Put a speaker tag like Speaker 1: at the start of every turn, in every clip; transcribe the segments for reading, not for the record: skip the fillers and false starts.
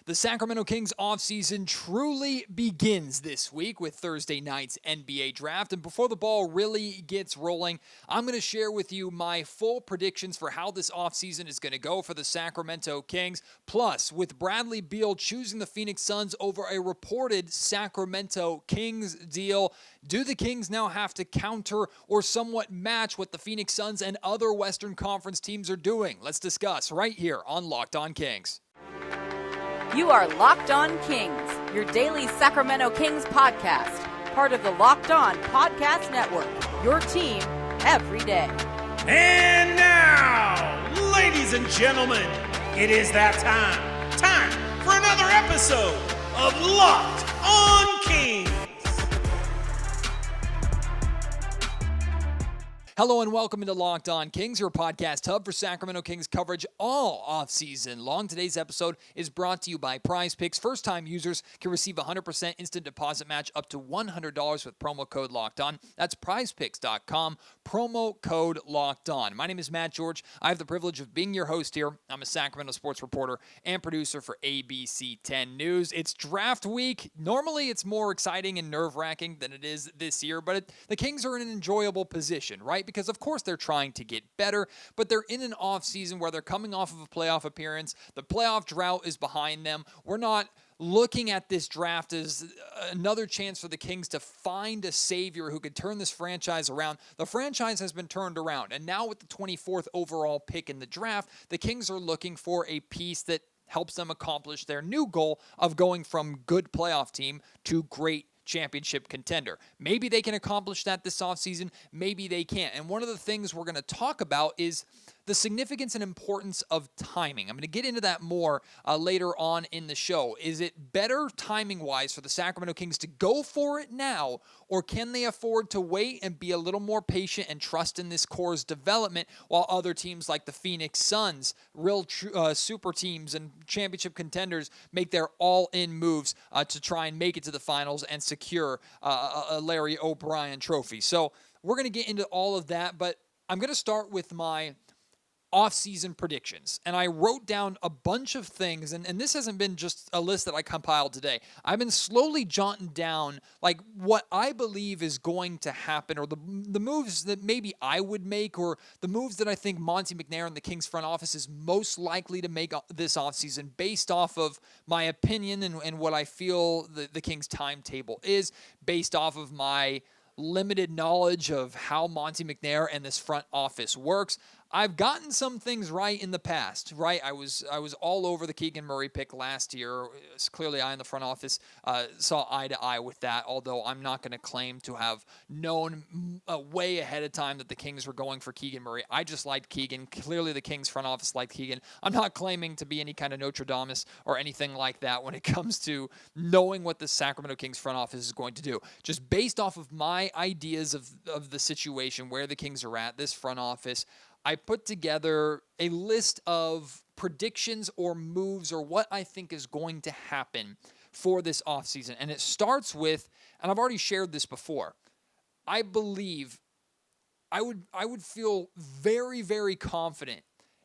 Speaker 1: The Sacramento Kings offseason truly begins this week with Thursday night's NBA draft. And before the ball really gets rolling, I'm going to share with you my full predictions for how this offseason is going to go for the Sacramento Kings. Plus, with Bradley Beal choosing the Phoenix Suns over a reported Sacramento Kings deal, do the Kings now have to counter or somewhat match what the Phoenix Suns and other Western Conference teams are doing? Let's discuss right here on Locked On Kings.
Speaker 2: You are Locked On Kings, your daily Sacramento Kings podcast, part of the Locked On Podcast Network, your team every day.
Speaker 3: And now, ladies and gentlemen, it is that time for another episode of Locked On Kings.
Speaker 1: Hello and welcome into Locked On Kings, your podcast hub for Sacramento Kings coverage all offseason long. Today's episode is brought to you by PrizePicks. First-time users can receive a 100% instant deposit match up to $100 with promo code Locked On. That's PrizePicks.com, promo code Locked On. My name is Matt George. I have the privilege of being your host here. I'm a Sacramento sports reporter and producer for ABC 10 News. It's draft week. Normally, it's more exciting and nerve-wracking than it is this year, but the Kings are in an enjoyable position, right? Because, of course, they're trying to get better, but they're in an offseason where they're coming off of a playoff appearance. The playoff drought is behind them. We're not looking at this draft as another chance for the Kings to find a savior who could turn this franchise around. The franchise has been turned around, and now with the 24th overall pick in the draft, the Kings are looking for a piece that helps them accomplish their new goal of going from good playoff team to great championship contender. Maybe they can accomplish that this offseason. Maybe they can't. And one of the things we're going to talk about is the significance and importance of timing. I'm going to get into that more later on in the show. Is it better timing-wise for the Sacramento Kings to go for it now, or can they afford to wait and be a little more patient and trust in this core's development while other teams like the Phoenix Suns, real super teams and championship contenders, make their all-in moves to try and make it to the finals and secure a Larry O'Brien trophy? So we're going to get into all of that, but I'm going to start with my off-season predictions. And I wrote down a bunch of things, and this hasn't been just a list that I compiled today. I've been slowly jotting down like what I believe is going to happen, or the moves that maybe I would make, or the moves that I think Monte McNair and the Kings front office is most likely to make this offseason based off of my opinion and what I feel the Kings timetable is, based off of my limited knowledge of how Monte McNair and this front office works. I've gotten some things right in the past, right? I was all over the Keegan Murray pick last year. It's clearly, I in the front office saw eye to eye with that, although I'm not going to claim to have known way ahead of time that the Kings were going for Keegan Murray. I just liked Keegan. Clearly, the Kings front office liked Keegan. I'm not claiming to be any kind of Nostradamus or anything like that when it comes to knowing what the Sacramento Kings front office is going to do. Just based off of my ideas of the situation, where the Kings are at, this front office, I put together a list of predictions or moves or what I think is going to happen for this offseason. And it starts with, and I've already shared this before, I believe I would feel very, very confident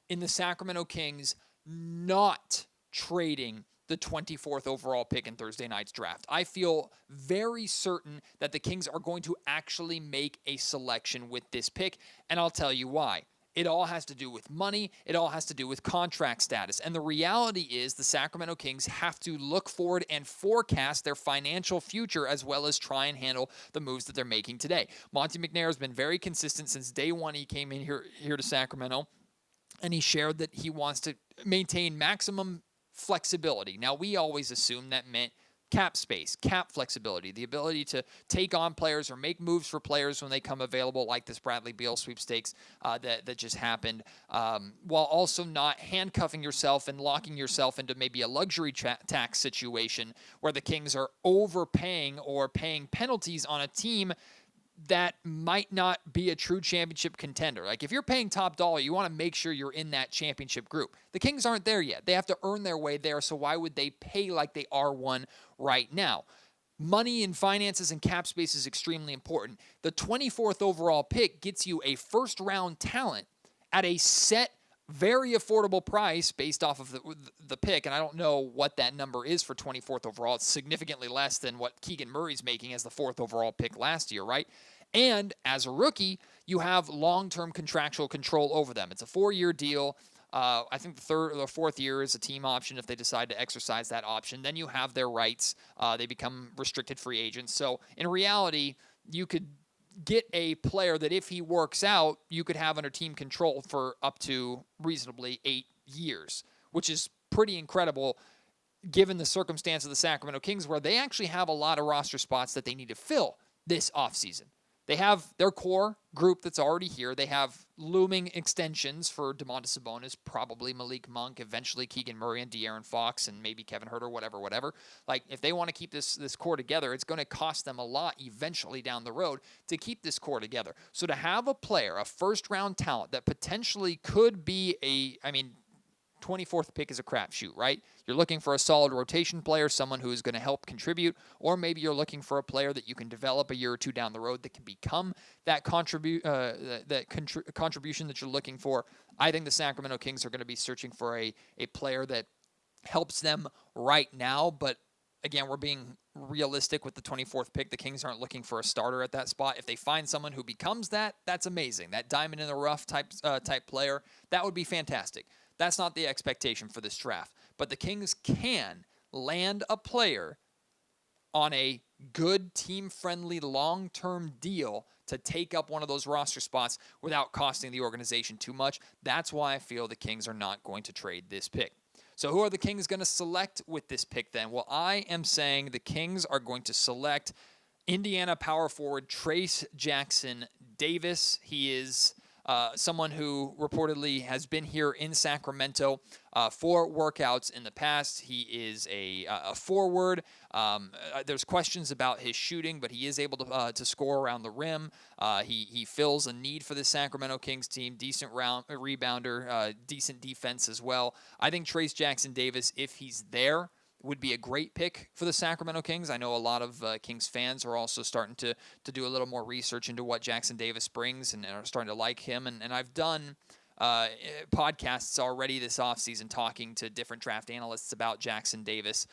Speaker 1: in the Sacramento Kings not trading the 24th overall pick in Thursday night's draft. I feel very certain that the Kings are going to actually make a selection with this pick, and I'll tell you why. It all has to do with money. It all has to do with contract status. And the reality is the Sacramento Kings have to look forward and forecast their financial future as well as try and handle the moves that they're making today. Monte McNair has been very consistent since day one he came in here to Sacramento, and he shared that he wants to maintain maximum flexibility. Now, we always assumed that meant cap space, cap flexibility, the ability to take on players or make moves for players when they come available, like this Bradley Beal sweepstakes that just happened, while also not handcuffing yourself and locking yourself into maybe a luxury tax situation where the Kings are overpaying or paying penalties on a team that might not be a true championship contender. Like, if you're paying top dollar, you want to make sure you're in that championship group. The Kings aren't there yet. They have to earn their way there, so why would they pay like they are one right now? Money and finances and cap space is extremely important. The 24th overall pick gets you a first-round talent at a set very affordable price based off of the pick, and I don't know what that number is for 24th overall. It's significantly less than what Keegan Murray's making as the 4th overall pick last year, right? And as a rookie, you have long-term contractual control over them. It's a 4-year deal. I think the 3rd or 4th year is a team option if they decide to exercise that option. Then you have their rights. They become restricted free agents. So in reality, you could get a player that if he works out, you could have under team control for up to reasonably 8 years, which is pretty incredible given the circumstance of the Sacramento Kings, where they actually have a lot of roster spots that they need to fill this offseason. They have their core group that's already here. They have looming extensions for Domantas Sabonis, probably Malik Monk, eventually Keegan Murray and De'Aaron Fox, and maybe Kevin Huerter, whatever. Like, if they want to keep this core together, it's going to cost them a lot eventually down the road to keep this core together. So to have a player, a first-round talent that potentially could be 24th pick is a crapshoot, right? You're looking for a solid rotation player, someone who is going to help contribute, or maybe you're looking for a player that you can develop a year or two down the road that can become that contribution that you're looking for. I think the Sacramento Kings are going to be searching for a player that helps them right now, but again, we're being realistic with the 24th pick. The Kings aren't looking for a starter at that spot. If they find someone who becomes that, that's amazing. That diamond in the rough type player, that would be fantastic. That's not the expectation for this draft. But the Kings can land a player on a good, team-friendly, long-term deal to take up one of those roster spots without costing the organization too much. That's why I feel the Kings are not going to trade this pick. So who are the Kings going to select with this pick then? Well, I am saying the Kings are going to select Indiana power forward Trayce Jackson Davis. He is someone who reportedly has been here in Sacramento for workouts in the past. He is a forward. There's questions about his shooting, but he is able to score around the rim. He fills a need for the Sacramento Kings team. Decent rebounder, decent defense as well. I think Trayce Jackson Davis, if he's there, would be a great pick for the Sacramento Kings. I know a lot of Kings fans are also starting to do a little more research into what Jackson Davis brings and are starting to like him. And I've done podcasts already this offseason talking to different draft analysts about Jackson Davis.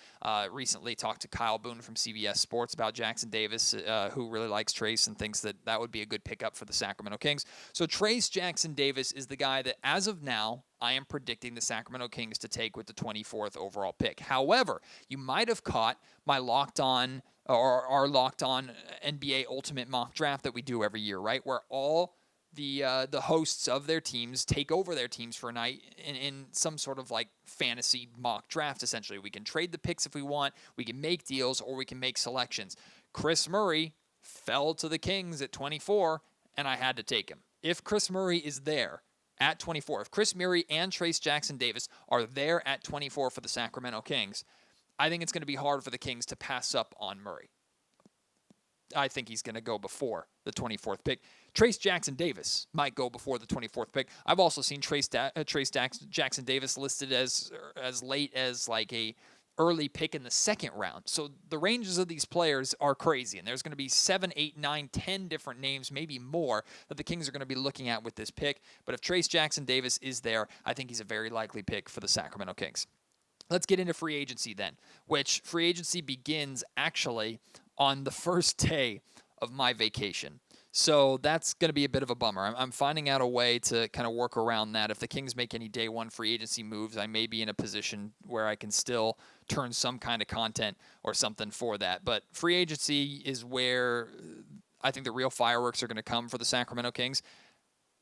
Speaker 1: Recently talked to Kyle Boone from CBS Sports about Jackson Davis, who really likes Trayce and thinks that would be a good pickup for the Sacramento Kings. So Trayce Jackson Davis is the guy that, as of now, I am predicting the Sacramento Kings to take with the 24th overall pick. However, you might have caught my Locked On or our Locked On NBA Ultimate mock draft that we do every year, right? Where all the hosts of their teams take over their teams for a night in some sort of like fantasy mock draft, essentially. We can trade the picks if we want, we can make deals, or we can make selections. Chris Murray fell to the Kings at 24, and I had to take him. If Chris Murray is there at 24, if Chris Murray and Trayce Jackson Davis are there at 24 for the Sacramento Kings, I think it's going to be hard for the Kings to pass up on Murray. I think he's going to go before the 24th pick. Trayce Jackson Davis might go before the 24th pick. I've also seen Trayce Jackson Davis listed as late as like a early pick in the second round. So the ranges of these players are crazy, and there's going to be 7, 8, 9, 10 different names, maybe more, that the Kings are going to be looking at with this pick. But if Trayce Jackson Davis is there, I think he's a very likely pick for the Sacramento Kings. Let's get into free agency then, which free agency begins actually on the first day of my vacation. So that's going to be a bit of a bummer. I'm finding out a way to kind of work around that. If the Kings make any day one free agency moves, I may be in a position where I can still turn some kind of content or something for that. But free agency is where I think the real fireworks are going to come for the Sacramento Kings.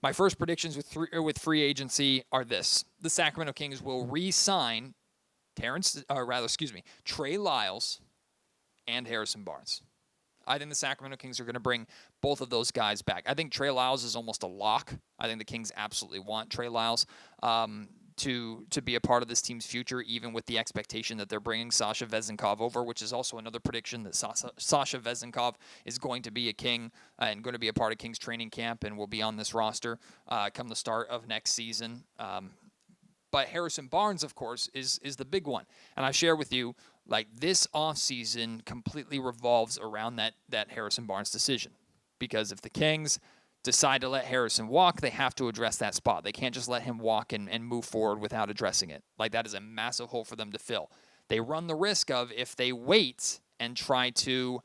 Speaker 1: My first predictions with free agency are this. The Sacramento Kings will re-sign Trey Lyles and Harrison Barnes. I think the Sacramento Kings are going to bring both of those guys back. I think Trey Lyles is almost a lock. I think the Kings absolutely want Trey Lyles to be a part of this team's future, even with the expectation that they're bringing Sasha Vezenkov over, which is also another prediction that Sasha Vezenkov is going to be a King and going to be a part of Kings training camp and will be on this roster come the start of next season. But Harrison Barnes, of course, is the big one. And I share with you, like, this offseason completely revolves around that Harrison Barnes decision. Because if the Kings decide to let Harrison walk, they have to address that spot. They can't just let him walk and move forward without addressing it. Like, that is a massive hole for them to fill. They run the risk of, if they wait and try to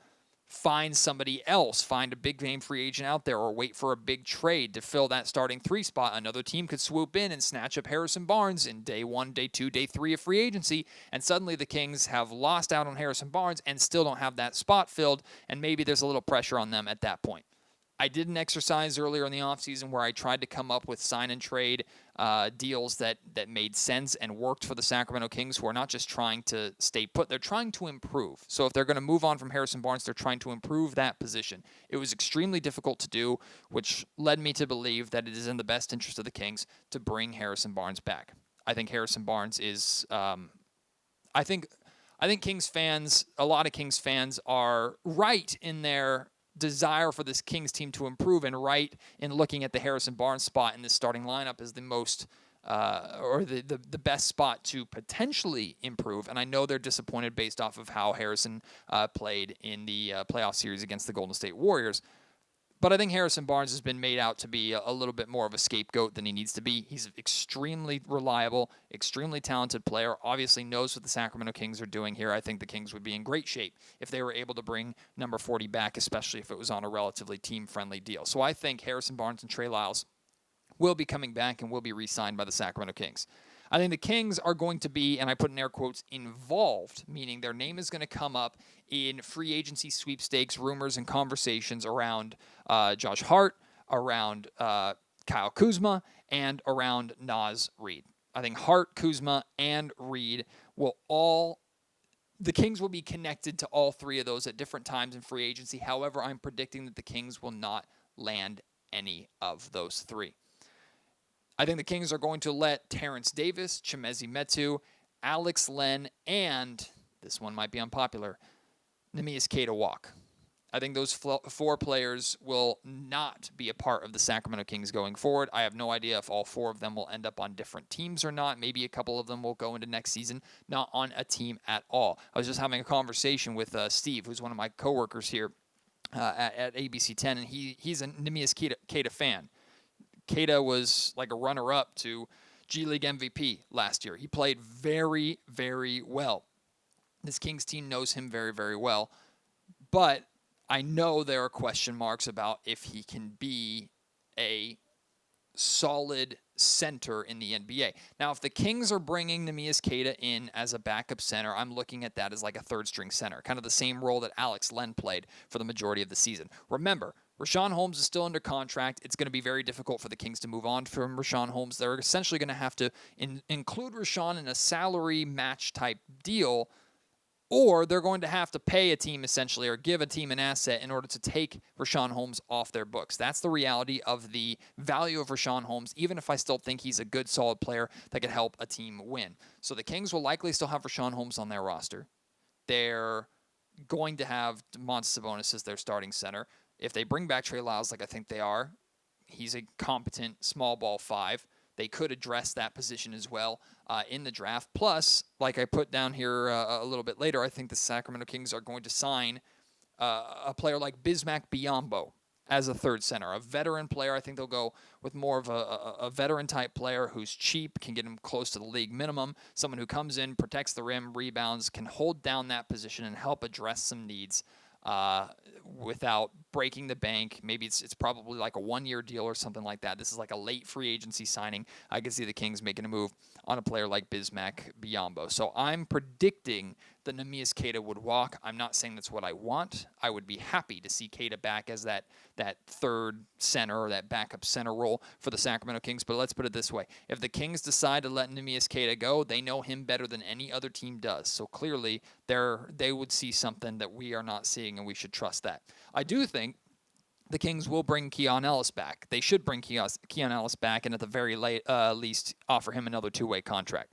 Speaker 1: find somebody else, find a big name free agent out there, or wait for a big trade to fill that starting 3 spot, another team could swoop in and snatch up Harrison Barnes in day 1, day 2, day 3 of free agency, and suddenly the Kings have lost out on Harrison Barnes and still don't have that spot filled, and maybe there's a little pressure on them at that point. I did an exercise earlier in the offseason where I tried to come up with sign and trade deals that made sense and worked for the Sacramento Kings, who are not just trying to stay put, they're trying to improve. So if they're going to move on from Harrison Barnes, they're trying to improve that position. It was extremely difficult to do, which led me to believe that it is in the best interest of the Kings to bring Harrison Barnes back. I think Harrison Barnes is I think Kings fans, a lot of Kings fans are right in their desire for this Kings team to improve, and right in looking at the Harrison Barnes spot in this starting lineup as the most or the best spot to potentially improve. And I know they're disappointed based off of how Harrison played in the playoff series against the Golden State Warriors. But I think Harrison Barnes has been made out to be a little bit more of a scapegoat than he needs to be. He's extremely reliable, extremely talented player, obviously knows what the Sacramento Kings are doing here. I think the Kings would be in great shape if they were able to bring number 40 back, especially if it was on a relatively team-friendly deal. So I think Harrison Barnes and Trey Lyles will be coming back and will be re-signed by the Sacramento Kings. I think the Kings are going to be, and I put in air quotes, involved, meaning their name is going to come up in free agency sweepstakes, rumors, and conversations around Josh Hart, around Kyle Kuzma, and around Naz Reid. I think Hart, Kuzma, and Reid the Kings will be connected to all 3 of those at different times in free agency. However, I'm predicting that the Kings will not land any of those 3. I think the Kings are going to let Terrence Davis, Chimezie Metu, Alex Len, and, this one might be unpopular, Neemias Queta walk. I think those 4 players will not be a part of the Sacramento Kings going forward. I have no idea if all 4 of them will end up on different teams or not. Maybe a couple of them will go into next season, not on a team at all. I was just having a conversation with Steve, who's one of my coworkers here at ABC 10, and he's a Neemias Queta fan. Queta was like a runner-up to G League MVP last year. He played very, very well. This Kings team knows him very, very well. But I know there are question marks about if he can be a solid center in the NBA. Now, if the Kings are bringing Neemias Queta in as a backup center, I'm looking at that as like a third-string center, kind of the same role that Alex Len played for the majority of the season. Remember, Richaun Holmes is still under contract. It's going to be very difficult for the Kings to move on from Richaun Holmes. They're essentially going to have to include Richaun in a salary match type deal, or they're going to have to pay a team essentially, or give a team an asset in order to take Richaun Holmes off their books. That's the reality of the value of Richaun Holmes, even if I still think he's a good, solid player that could help a team win. So the Kings will likely still have Richaun Holmes on their roster. They're going to have Domantas Sabonis as their starting center. If they bring back Trey Lyles, like I think they are, he's a competent small ball 5. They could address that position as well in the draft. Plus, like I put down here a little bit later, I think the Sacramento Kings are going to sign a player like Bismack Biyombo as a third center, a veteran player. I think they'll go with more of a veteran-type player who's cheap, can get him close to the league minimum, someone who comes in, protects the rim, rebounds, can hold down that position and help address some needs without breaking the bank. Maybe it's probably like a 1-year deal or something like that. This is like a late free agency signing. I can see the Kings making a move on a player like Bismack Biyombo. So I'm predicting that Neemias Queta would walk. I'm not saying that's what I want. I would be happy to see Queta back as that third center or that backup center role for the Sacramento Kings. But let's put it this way. If the Kings decide to let Neemias Queta go, they know him better than any other team does. So clearly they would see something that we are not seeing, and we should trust that. I do think the Kings will bring Keon Ellis back. They should bring Keon Ellis back, and at the very least offer him another 2-way contract.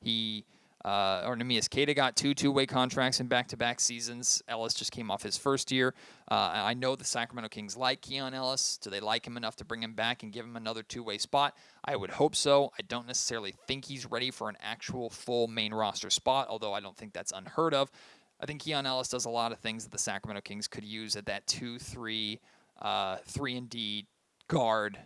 Speaker 1: Neemias Queta got 2 2-way contracts in back-to-back seasons. Ellis just came off his first year. I know the Sacramento Kings like Keon Ellis. Do they like him enough to bring him back and give him another 2-way spot? I would hope so. I don't necessarily think he's ready for an actual full main roster spot, although I don't think that's unheard of. I think Keon Ellis does a lot of things that the Sacramento Kings could use at that 2-3, 3-and-D guard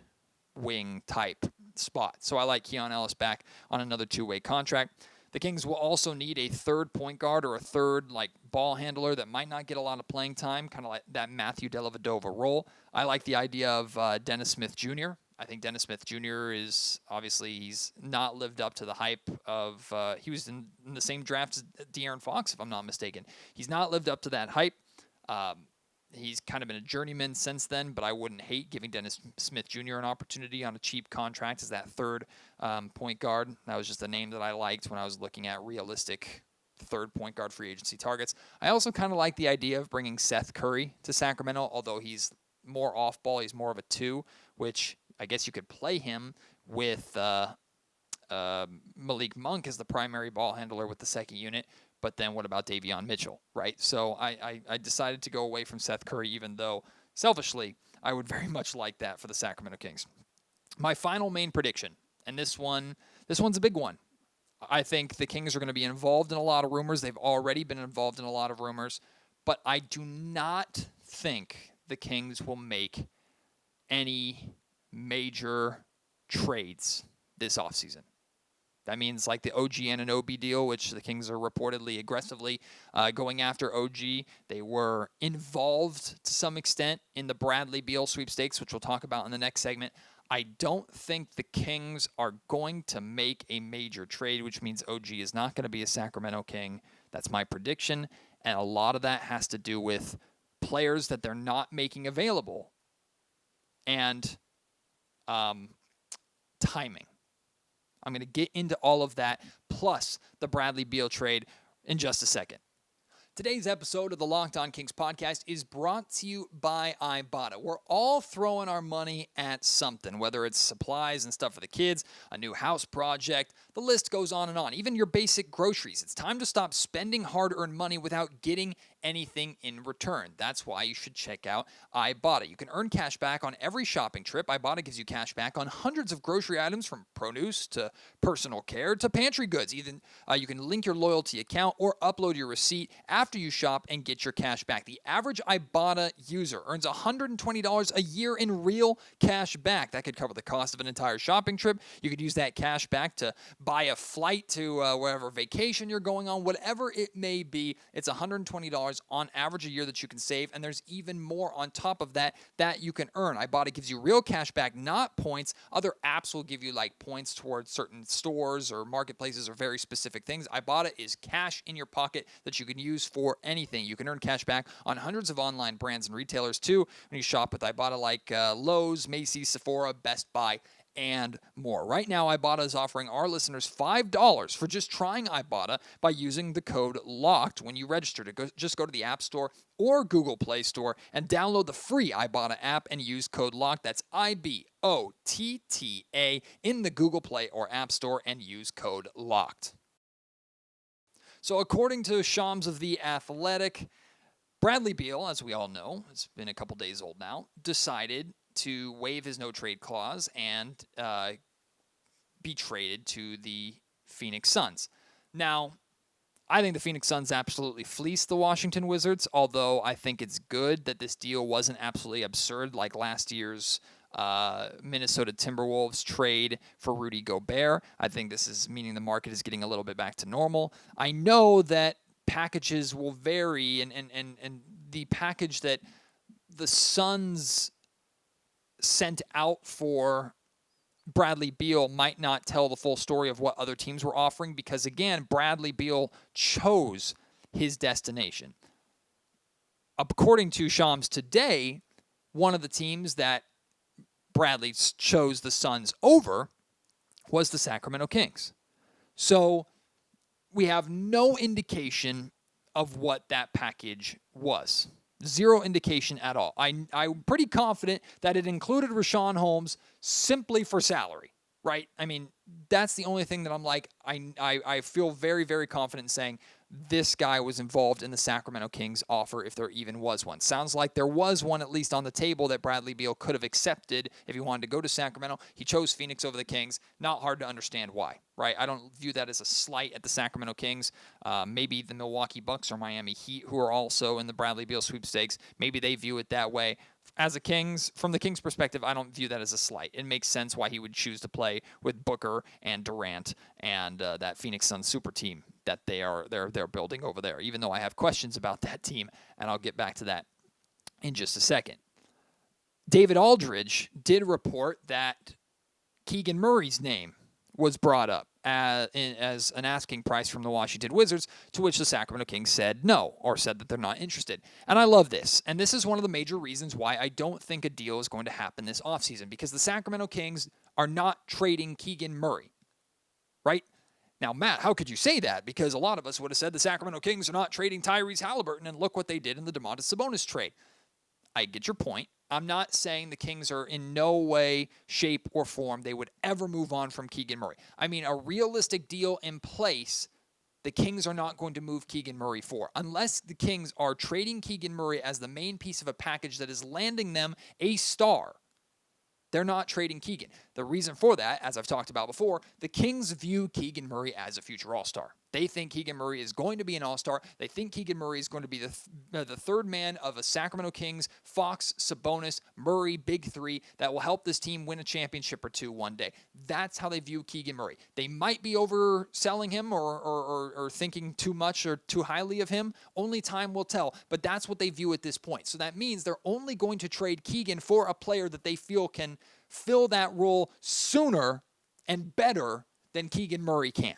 Speaker 1: wing type spot. So I like Keon Ellis back on another two-way contract. The Kings will also need a third point guard or a third ball handler that might not get a lot of playing time, kind of like that Matthew Dellavedova role. I like the idea of Dennis Smith Jr. I think Dennis Smith Jr. is obviously, he's not lived up to the hype of, he was in the same draft as De'Aaron Fox, if I'm not mistaken. He's not lived up to that hype. He's kind of been a journeyman since then, but I wouldn't hate giving Dennis Smith Jr. an opportunity on a cheap contract as that third point guard. That was just a name that I liked when I was looking at realistic third point guard free agency targets. I also kind of like the idea of bringing Seth Curry to Sacramento, although he's more off ball. He's more of a 2, which I guess you could play him with Malik Monk as the primary ball handler with the second unit. But then what about Davion Mitchell, right? So I decided to go away from Seth Curry, even though selfishly I would very much like that for the Sacramento Kings. My final main prediction, and this one's a big one. I think the Kings are going to be involved in a lot of rumors. They've already been involved in a lot of rumors. But I do not think the Kings will make any major trades this offseason. That means like the OG Anunoby deal, which the Kings are reportedly aggressively going after OG. They were involved to some extent in the Bradley Beal sweepstakes, which we'll talk about in the next segment. I don't think the Kings are going to make a major trade, which means OG is not going to be a Sacramento King. That's my prediction. And a lot of that has to do with players that they're not making available and timing. I'm going to get into all of that, plus the Bradley Beal trade in just a second. Today's episode of the Locked On Kings podcast is brought to you by Ibotta. We're all throwing our money at something, whether it's supplies and stuff for the kids, a new house project, the list goes on and on. Even your basic groceries. It's time to stop spending hard-earned money without getting anything in return. That's why you should check out Ibotta. You can earn cash back on every shopping trip. Ibotta gives you cash back on hundreds of grocery items, from produce to personal care to pantry goods. Even you can link your loyalty account or upload your receipt after you shop and get your cash back. The average Ibotta user earns $120 a year in real cash back. That could cover the cost of an entire shopping trip. You could use that cash back to buy a flight to wherever vacation you're going on, whatever it may be. It's $120 on average a year that you can save, and there's even more on top of that you can earn. Ibotta gives you real cash back, not points. Other apps will give you points towards certain stores or marketplaces or very specific things. Ibotta is cash in your pocket that you can use for anything. You can earn cash back on hundreds of online brands and retailers too when you shop with Ibotta, like Lowe's, Macy's, Sephora, Best Buy, and more. Right now, Ibotta is offering our listeners $5 for just trying Ibotta by using the code LOCKED when you register. Just go to the App Store or Google Play Store and download the free Ibotta app and use code LOCKED. That's IBOTTA in the Google Play or App Store and use code LOCKED. So according to Shams of The Athletic, Bradley Beal, as we all know, it's been a couple days old now, decided to waive his no-trade clause and be traded to the Phoenix Suns. Now, I think the Phoenix Suns absolutely fleeced the Washington Wizards, although I think it's good that this deal wasn't absolutely absurd like last year's Minnesota Timberwolves trade for Rudy Gobert. I think this is meaning the market is getting a little bit back to normal. I know that packages will vary, and the package that the Suns sent out for Bradley Beal might not tell the full story of what other teams were offering, because again, Bradley Beal chose his destination. According to Shams today, one of the teams that Bradley chose the Suns over was the Sacramento Kings. So we have no indication of what that package was. Zero indication at all. I'm pretty confident that it included Richaun Holmes simply for salary, right? I mean, that's the only thing that I'm like, I feel very, very confident in saying this guy was involved in the Sacramento Kings offer, if there even was one. Sounds like there was one at least on the table that Bradley Beal could have accepted if he wanted to go to Sacramento. He chose Phoenix over the Kings. Not hard to understand why, right? I don't view that as a slight at the Sacramento Kings. Maybe the Milwaukee Bucks or Miami Heat, who are also in the Bradley Beal sweepstakes, maybe they view it that way. From the Kings' perspective, I don't view that as a slight. It makes sense why he would choose to play with Booker and Durant and that Phoenix Suns super team that they're building over there, even though I have questions about that team, and I'll get back to that in just a second. David Aldridge did report that Keegan Murray's name was brought up as an asking price from the Washington Wizards, to which the Sacramento Kings said no, or said that they're not interested. And I love this. And this is one of the major reasons why I don't think a deal is going to happen this offseason, because the Sacramento Kings are not trading Keegan Murray, right? Now, Matt, how could you say that? Because a lot of us would have said the Sacramento Kings are not trading Tyrese Halliburton, and look what they did in the Domantas Sabonis trade. I get your point. I'm not saying the Kings are in no way, shape, or form they would ever move on from Keegan Murray. I mean, a realistic deal in place, the Kings are not going to move Keegan Murray for, unless the Kings are trading Keegan Murray as the main piece of a package that is landing them a star. They're not trading Keegan. The reason for that, as I've talked about before, the Kings view Keegan Murray as a future All-Star. They think Keegan Murray is going to be an All-Star. They think Keegan Murray is going to be the third man of a Sacramento Kings, Fox, Sabonis, Murray, big three that will help this team win a championship or two one day. That's how they view Keegan Murray. They might be overselling him or thinking too much or too highly of him. Only time will tell, but that's what they view at this point. So that means they're only going to trade Keegan for a player that they feel can fill that role sooner and better than Keegan Murray can.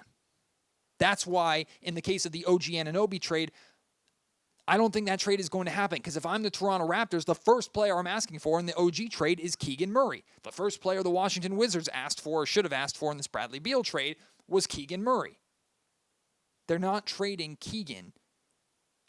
Speaker 1: That's why, in the case of the OG Anunoby trade, I don't think that trade is going to happen, because if I'm the Toronto Raptors, the first player I'm asking for in the OG trade is Keegan Murray. The first player the Washington Wizards asked for, or should have asked for in this Bradley Beal trade, was Keegan Murray. They're not trading Keegan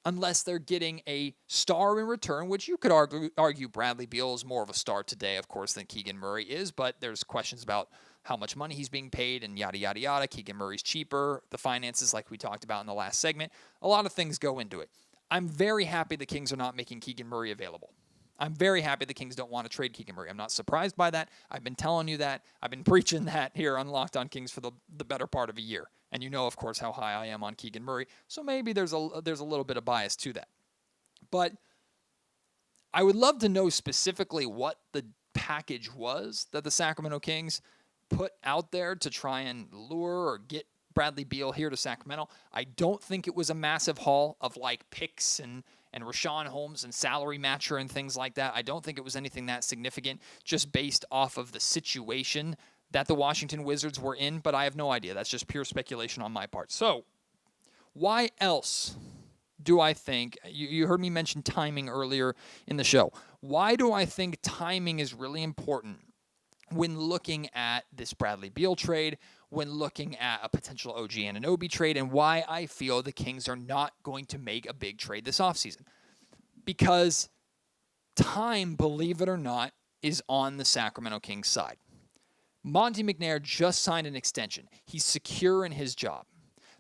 Speaker 1: unless they're getting a star in return, which you could argue Bradley Beal is more of a star today, of course, than Keegan Murray is, but there's questions about how much money he's being paid and yada, yada, yada. Keegan Murray's cheaper. The finances, like we talked about in the last segment. A lot of things go into it. I'm very happy the Kings are not making Keegan Murray available. I'm very happy the Kings don't want to trade Keegan Murray. I'm not surprised by that. I've been telling you that. I've been preaching that here on Locked On Kings for the better part of a year. And you know, of course, how high I am on Keegan Murray. So maybe there's a little bit of bias to that. But I would love to know specifically what the package was that the Sacramento Kings put out there to try and lure or get Bradley Beal here to Sacramento. I don't think it was a massive haul of like picks and Rashawn Holmes and salary matcher and things like that. I don't think it was anything that significant, just based off of the situation that the Washington Wizards were in, but I have no idea. That's just pure speculation on my part. So why else do I think, you heard me mention timing earlier in the show. Why do I think timing is really important when looking at this Bradley Beal trade, when looking at a potential OG Anunoby trade, and why I feel the Kings are not going to make a big trade this offseason? Because time, believe it or not, is on the Sacramento Kings side. Monte McNair just signed an extension. He's secure in his job.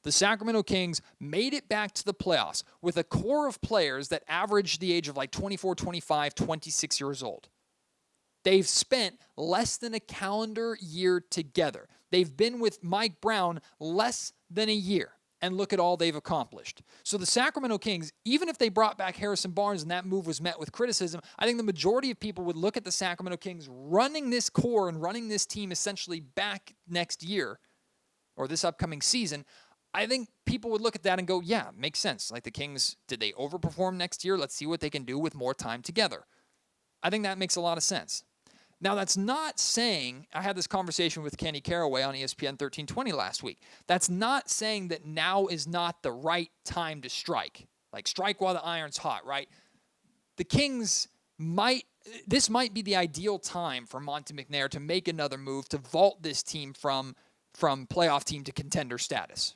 Speaker 1: The Sacramento Kings made it back to the playoffs with a core of players that averaged the age of like 24, 25, 26 years old. They've spent less than a calendar year together. They've been with Mike Brown less than a year, and look at all they've accomplished. So the Sacramento Kings, even if they brought back Harrison Barnes and that move was met with criticism, I think the majority of people would look at the Sacramento Kings running this core and running this team essentially back next year, or this upcoming season. I think people would look at that and go, yeah, makes sense. Like the Kings, did they overperform next year? Let's see what they can do with more time together. I think that makes a lot of sense. Now, that's not saying, I had this conversation with Kenny Caraway on ESPN 1320 last week. That's not saying that now is not the right time to strike. Like, strike while the iron's hot, right? The Kings this might be the ideal time for Monte McNair to make another move to vault this team from playoff team to contender status.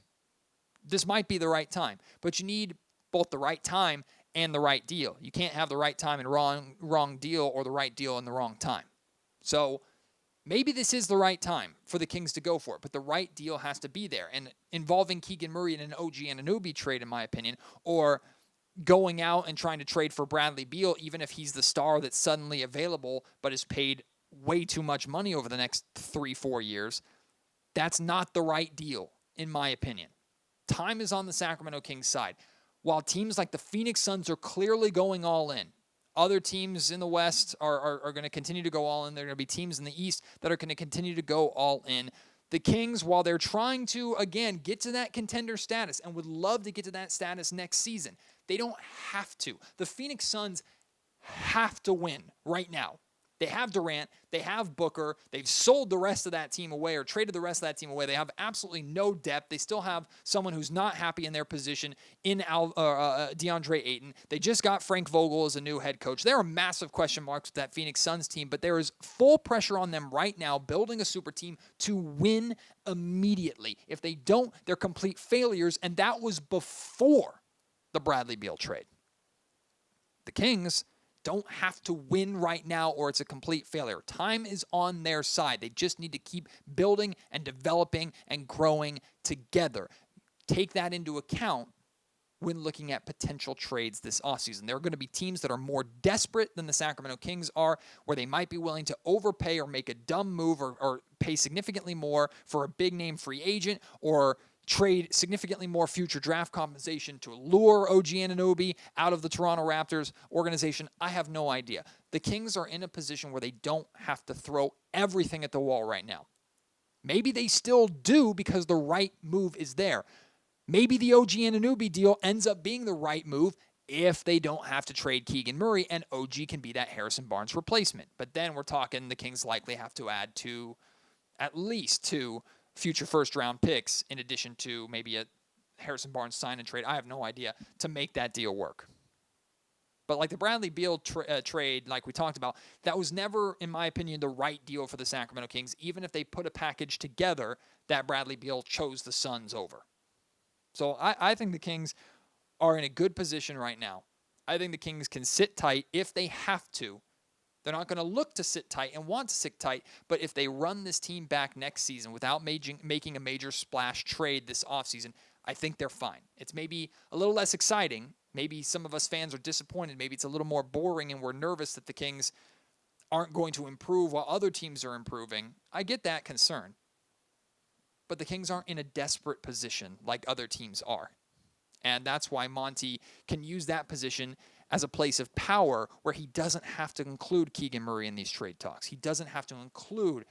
Speaker 1: This might be the right time, but you need both the right time and the right deal. You can't have the right time and wrong deal, or the right deal and the wrong time. So maybe this is the right time for the Kings to go for it, but the right deal has to be there. And involving Keegan Murray in an OG Anunoby trade, in my opinion, or going out and trying to trade for Bradley Beal, even if he's the star that's suddenly available but is paid way too much money over the next 3-4 years, that's not the right deal, in my opinion. Time is on the Sacramento Kings side. While teams like the Phoenix Suns are clearly going all in, other teams in the West are going to continue to go all in. There are going to be teams in the East that are going to continue to go all in. The Kings, while they're trying to, again, get to that contender status and would love to get to that status next season, they don't have to. The Phoenix Suns have to win right now. They have Durant. They have Booker. They've sold the rest of that team away or traded the rest of that team away. They have absolutely no depth. They still have someone who's not happy in their position in DeAndre Ayton. They just got Frank Vogel as a new head coach. There are massive question marks with that Phoenix Suns team, but there is full pressure on them right now building a super team to win immediately. If they don't, they're complete failures, and that was before the Bradley Beal trade. The Kings don't have to win right now or it's a complete failure. Time is on their side. They just need to keep building and developing and growing together. Take that into account when looking at potential trades this offseason. There are going to be teams that are more desperate than the Sacramento Kings are, where they might be willing to overpay or make a dumb move or pay significantly more for a big-name free agent or trade significantly more future draft compensation to lure OG Anunoby out of the Toronto Raptors organization. I have no idea. The Kings are in a position where they don't have to throw everything at the wall right now. Maybe they still do because the right move is there. Maybe the OG Anunoby deal ends up being the right move if they don't have to trade Keegan Murray and OG can be that Harrison Barnes replacement. But then we're talking the Kings likely have to add at least two future first-round picks in addition to maybe a Harrison Barnes sign and trade. I have no idea to make that deal work. But like the Bradley Beal trade, like we talked about, that was never, in my opinion, the right deal for the Sacramento Kings, even if they put a package together that Bradley Beal chose the Suns over. So I think the Kings are in a good position right now. I think the Kings can sit tight if they have to. They're not going to look to sit tight and want to sit tight, but if they run this team back next season without making a major splash trade this offseason, I think they're fine. It's maybe a little less exciting. Maybe some of us fans are disappointed. Maybe it's a little more boring and we're nervous that the Kings aren't going to improve while other teams are improving. I get that concern. But the Kings aren't in a desperate position like other teams are. And that's why Monty can use that position as a place of power where he doesn't have to include Keegan Murray in these trade talks. He doesn't have to include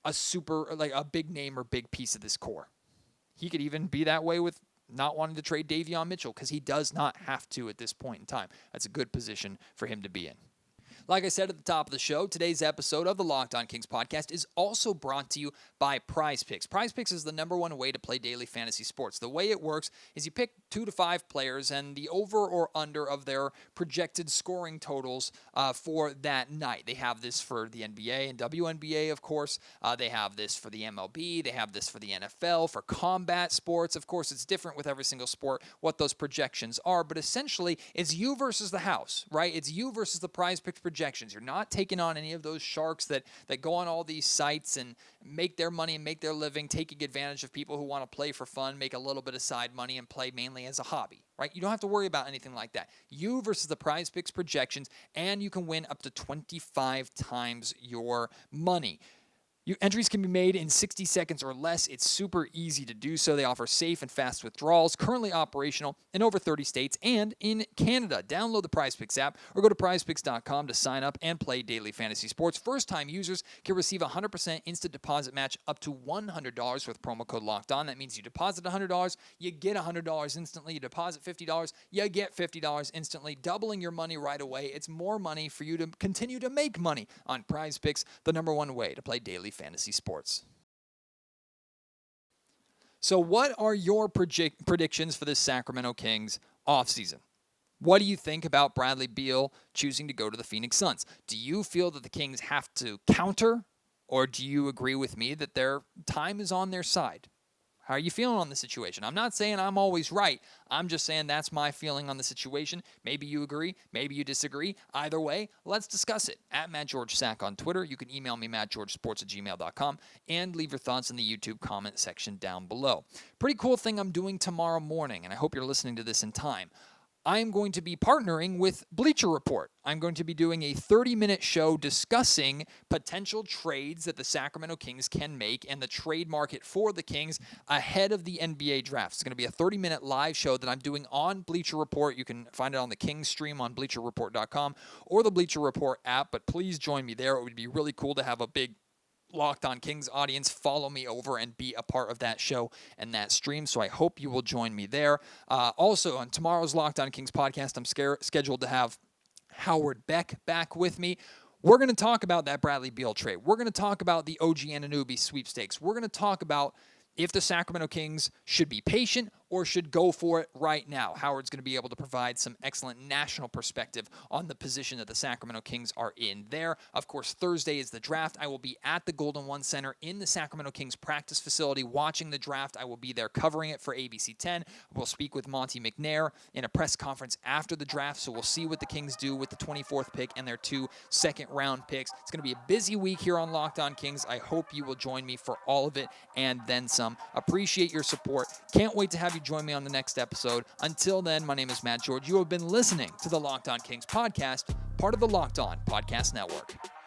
Speaker 1: a big name or big piece of this core. He could even be that way with not wanting to trade Davion Mitchell because he does not have to at this point in time. That's a good position for him to be in. Like I said at the top of the show, today's episode of the Locked On Kings podcast is also brought to you by PrizePicks. PrizePicks is the #1 way to play daily fantasy sports. The way it works is you pick 2 to 5 players and the over or under of their projected scoring totals for that night. They have this for the NBA and WNBA, of course. They have this for the MLB. They have this for the NFL, for combat sports. Of course, it's different with every single sport what those projections are, but essentially it's you versus the house, right? It's you versus the PrizePicks projections. You're not taking on any of those sharks that go on all these sites and make their money and make their living, taking advantage of people who want to play for fun, make a little bit of side money, and play mainly as a hobby, right? You don't have to worry about anything like that. You versus the PrizePicks projections, and you can win up to 25 times your money. Entries can be made in 60 seconds or less. It's super easy to do so. They offer safe and fast withdrawals, currently operational in over 30 states and in Canada. Download the PrizePicks app or go to prizepicks.com to sign up and play daily fantasy sports. First-time users can receive a 100% instant deposit match up to $100 with promo code LOCKEDON. That means you deposit $100, you get $100 instantly. You deposit $50, you get $50 instantly, doubling your money right away. It's more money for you to continue to make money on PrizePicks, the #1 way to play daily fantasy sports. So what are your predictions for the Sacramento Kings offseason? What do you think about Bradley Beal choosing to go to the Phoenix Suns? Do you feel that the Kings have to counter, or do you agree with me that their time is on their side? How are you feeling on the situation? I'm not saying I'm always right. I'm just saying that's my feeling on the situation. Maybe you agree. Maybe you disagree. Either way, let's discuss it. At MattGeorgeSack on Twitter. You can email me, mattgeorgesports@gmail.com, and leave your thoughts in the YouTube comment section down below. Pretty cool thing I'm doing tomorrow morning, and I hope you're listening to this in time. I'm going to be partnering with Bleacher Report. I'm going to be doing a 30-minute show discussing potential trades that the Sacramento Kings can make and the trade market for the Kings ahead of the NBA draft. It's going to be a 30-minute live show that I'm doing on Bleacher Report. You can find it on the Kings stream on bleacherreport.com or the Bleacher Report app, but please join me there. It would be really cool to have a big Locked On Kings audience follow me over and be a part of that show and that stream. So I hope you will join me there. Also, on tomorrow's Locked On Kings podcast, I'm scheduled to have Howard Beck back with me. We're going to talk about that Bradley Beal trade. We're going to talk about the OG Anunoby sweepstakes. We're going to talk about if the Sacramento Kings should be patient or should go for it right now. Howard's going to be able to provide some excellent national perspective on the position that the Sacramento Kings are in there. Of course, Thursday is the draft. I will be at the Golden One Center in the Sacramento Kings practice facility watching the draft. I will be there covering it for ABC 10. We'll speak with Monty McNair in a press conference after the draft, so we'll see what the Kings do with the 24th pick and their 2 second-round picks. It's going to be a busy week here on Locked On Kings. I hope you will join me for all of it and then some. Appreciate your support. Can't wait to have you join me on the next episode. Until then, my name is Matt George. You have been listening to the Locked On Kings podcast, part of the Locked On Podcast Network.